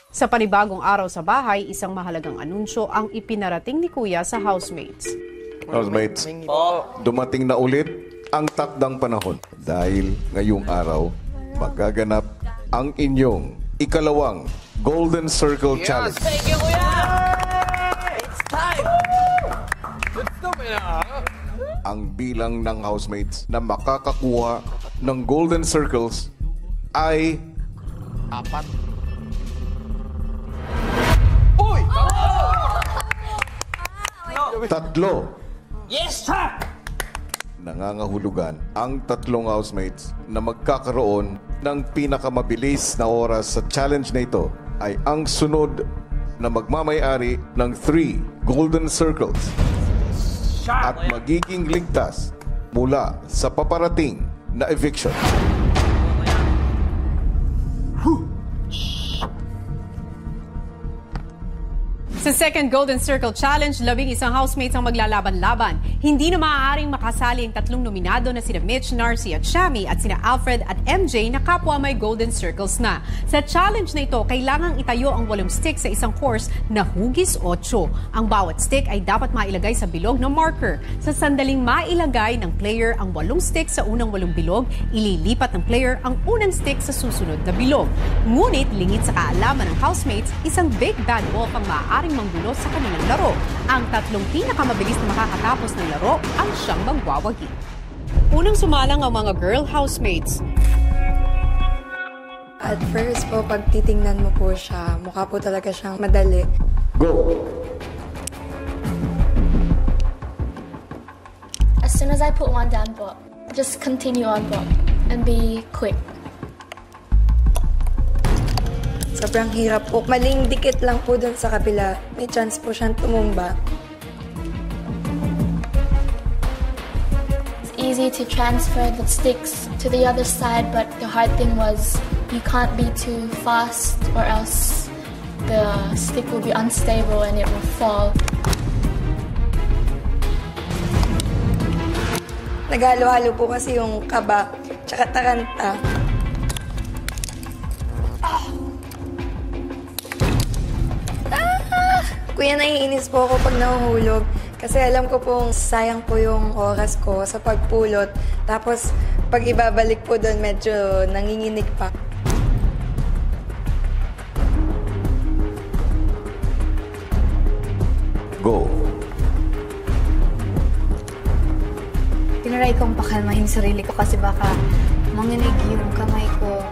Sa panibagong araw sa bahay, isang mahalagang anunsyo ang ipinarating ni Kuya sa housemates. Housemates, dumating na ulit ang takdang panahon dahil ngayong araw magaganap ang inyong ikalawang Golden Circle Challenge. Thank you, Kuya! It's time! Gusto mo na, Ang bilang ng housemates na makakakuha ng Golden Circles ay 4. Uy! 3. Yes, sir! Nangangahulugan ang 3 housemates na magkakaroon ng pinakamabilis na oras sa challenge na ito ay ang sunod na magmamayari ng 3 Golden Circles at magiging ligtas mula sa paparating na eviction. Sa second Golden Circle Challenge, 11 housemates ang maglalaban-laban. Hindi na maaaring makasali ang 3 nominado na sina Mitch, Narcy at Shami at sina Alfred at MJ na kapwa may Golden Circles na. Sa challenge na ito, kailangang itayo ang 8 stick sa isang course na hugis 8. Ang bawat stick ay dapat mailagay sa bilog na marker. Sa sandaling mailagay ng player ang 8 stick sa unang 8 bilog, ililipat ng player ang unang stick sa susunod na bilog. Ngunit lingid sa kaalaman ng housemates, isang big bad wolf ang maaaring manggulo sa kanilang laro. Ang 3 pinakamabilis na makakatapos ng laro ang siyang magwawagi. Unang sumalang ang mga girl housemates. At first po, pag titingnan mo po siya, mukha po talaga siyang madali. Go! As soon as I put one down po, just continue on po and be quick. Sobrang hirap po. Maling dikit lang po dun sa kabila. May chance po siyang tumumba. It's easy to transfer the sticks to the other side, but the hard thing was you can't be too fast or else the stick will be unstable and it will fall. Naghalo-halo po kasi yung kaba tsaka taranta. Kuya, naiinis po ako pag nahuhulog. Kasi alam ko pong sayang po yung oras ko sa pagpulot. Tapos, pag ibabalik po doon, medyo nanginginig pa. Go! Tinaray kong pakalmahin sarili ko kasi baka manginig yung kamay ko.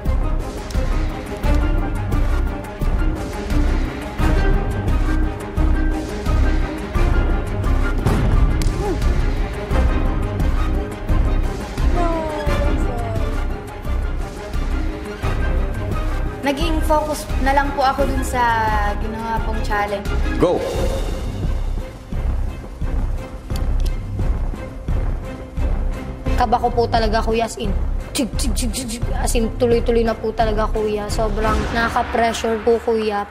Naging focus na lang po ako dun sa ginawa pong challenge. Go! Kaba ko po talaga, kuya, as in, as in tuloy-tuloy na po talaga, kuya. Sobrang nakaka-pressure po, kuya.